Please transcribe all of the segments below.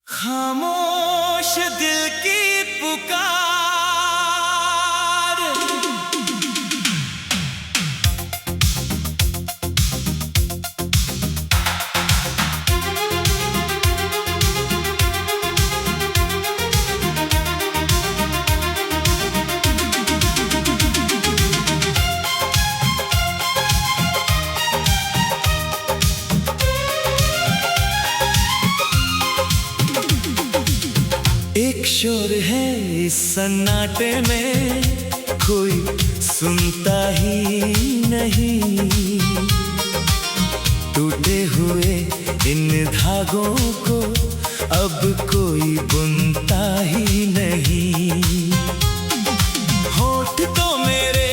खामोश दिल की पुकार। एक शोर है इस सन्नाटे में, कोई सुनता ही नहीं। टूटे हुए इन धागों को अब कोई बुनता ही नहीं। होठ तो मेरे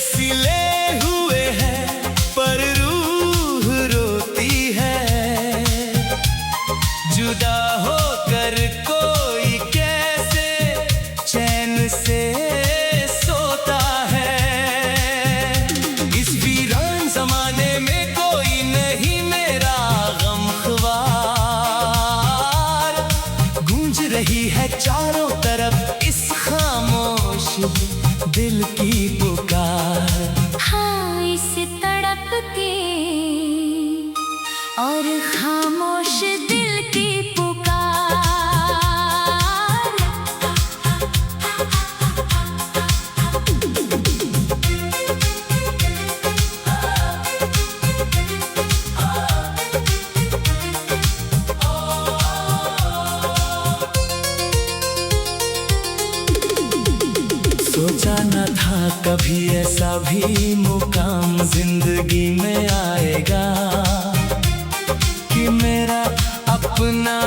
सिले हुए हैं, पर रूह रोती है। जुदा होकर कोई कैसे चैन से सोता है। इस वीरान जमाने में कोई नहीं मेरा गमख्वार। गूंज रही है चारों तरफ इस खामोश दिल की पुकार। हाँ, इस तड़प के और खामोश दिल की पुकार। सोचा न था कभी ऐसा भी मुकाम जिंदगी में आएगा कि मेरा अपना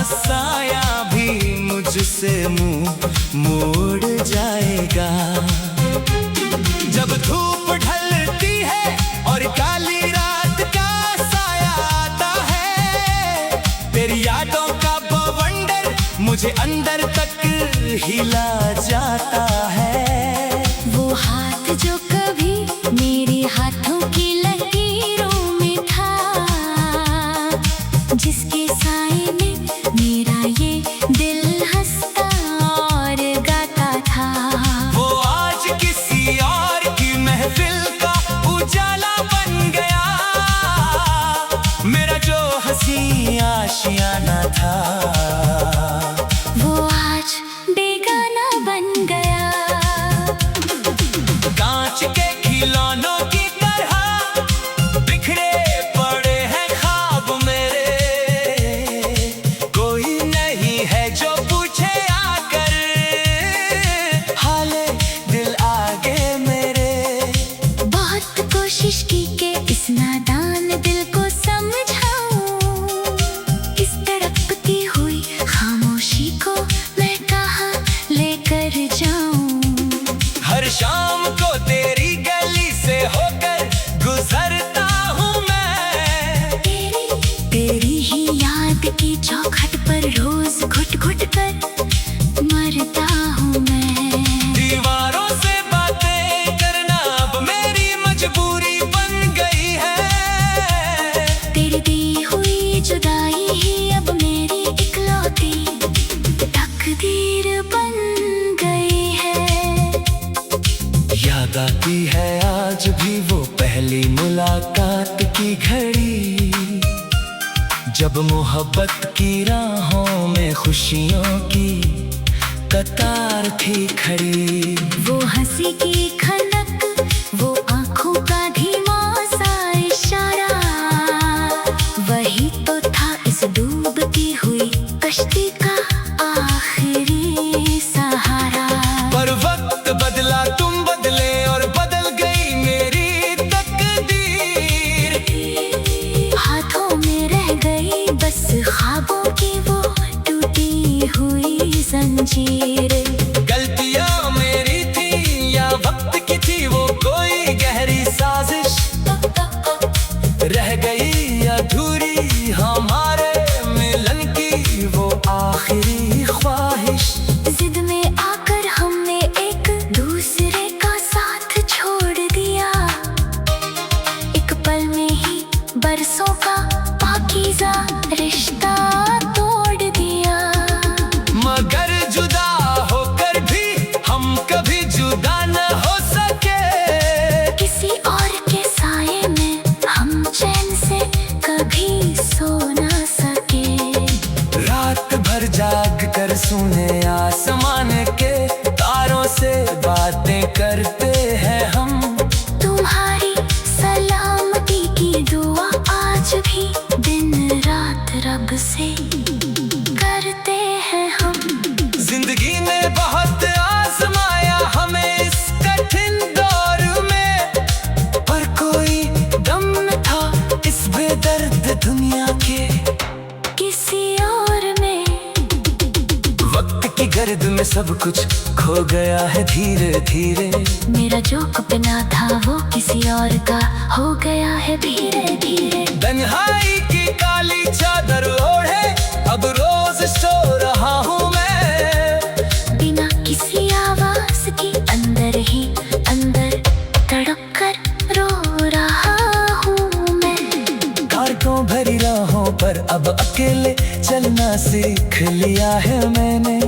साया भी मुझसे मुंह मोड़ जाएगा। जब धूप ढलती है और काली रात का साया आता है, तेरी यादों का बवंडर मुझे अंदर तक हिला जाता है। वो हाथ जो कभी मेरे हाथों की लकीरों में था, जिसके साए में मेरा ये दिल हंसता और गाता था। वो आज किसी और की महफिल का उजाला बन गया। मेरा जो हंसी आशियाना था, वो आज बेगाना बन गया। कांच के खिलौनों की तरह बिखरे पड़े हैं ख्वाब मेरे। कोई नहीं है जो पूछे आकर हाले दिल आगे मेरे। बहुत कोशिश की कि इस नादान दिल को समझाऊं, इस तड़पती हुई खामोशी को मैं कहाँ लेकर जाऊं। हर शाम को तेरी गली से होकर गुजरता हूँ मैं। तेरी ही याद की चौखट पर रोज घुट घुट कर मरता हूँ मैं। दीवारों से बातें करना अब मेरी मजबूरी बन गई है। तेरी दी हुई जुदाई ही अब मेरी इकलौती तकदीर बन गई है। याद आती है आज भी वो पहली मुलाकात की घड़ी, जब मोहब्बत की राहों में खुशियों की कतार थी खड़ी। वो हंसी की खनक, वो आंखों का धीमा सा इशारा, वही तो था इस डूबती हुई कश्ती का आखिरी सहारा। पर वक्त बदला, तुम बदले और बदल गई मेरी तकदीर। हाथों में रह गई बस ख्वाबों की वो टूटी हुई जंजीर। गलतियां मेरी थी या वक्त की थी वो कोई गहरी साजिश, रह गई अधूरी हमारे मिलन की वो आखिरी ख्वाहिश। जिद में आकर हमने एक दूसरे का साथ छोड़ दिया, एक पल में ही बरसों का पाकीज़ा रिश्ता पर सुने आसमान के तारों से बातें करते हैं हम। तुम्हारी सलामती की दुआ आज भी दिन रात रब से करते हैं हम। जिंदगी ने बहुत आजमाया हमें इस कठिन दौर में, पर कोई दम न था इस बेदर्द दुनिया के किसी और में। वक्त की गर्द में सब कुछ खो गया है धीरे धीरे। मेरा जो सपना था वो किसी और का हो गया है धीरे धीरे। तन्हाई की काली चादर ओढ़े अब रोज सो रहा हूँ मैं, बिना किसी आवाज के अंदर ही अंदर तड़प कर रो रहा हूँ मैं। कारकों भरी राहों पर अब अकेले चलना सीख लिया है मैंने।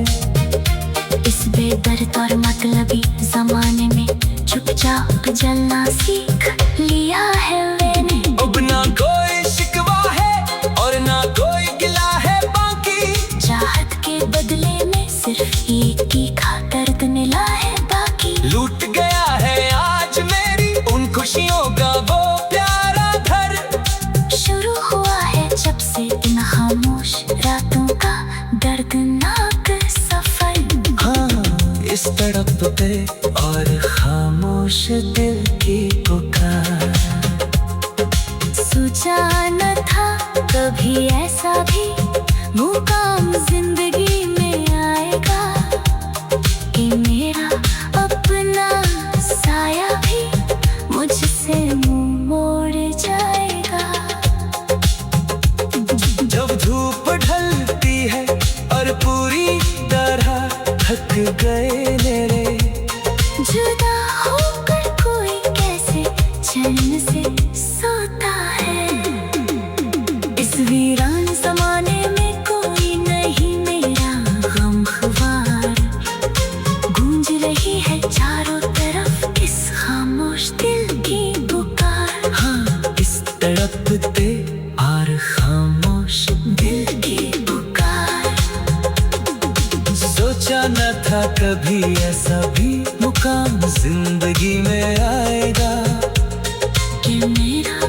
इस बेदर्द और मतलबी जमाने में चुपचाप जलना सीख लिया है मैंने। अब ना कोई शिकवा है और ना कोई गिला है बाकी। चाहत के बदले में सिर्फ एक की दर्द मिला है बाकी। लूट गया है आज मेरी उन खुशियों का वो प्यारा घर। शुरू हुआ है जब से इन खामोश रातों का दर्दनाक सफर। हाँ, इस तड़प पे और खामोश दिल की पुकार। सोचा न था कभी ऐसा भी मुकाम जिंदगी में आएगा कि मेरा अपना साया भी मुझसे मुंह मोड़ जाएगा। जब धूप ढलती है और पूरी तरह थक गए मेरे, जुदा होकर कोई कैसे चैन से सोता है। इस वीरान जमाने में कोई नहीं मेरा गमख्वार। गूंज रही है चारों तरफ इस खामोश दिल की पुकार। हाँ, इस तड़पते और खामोश दिल की पुकार। सोचा न था कभी ऐसा भी मुकाम जिंदगी में आएगा कि मेरा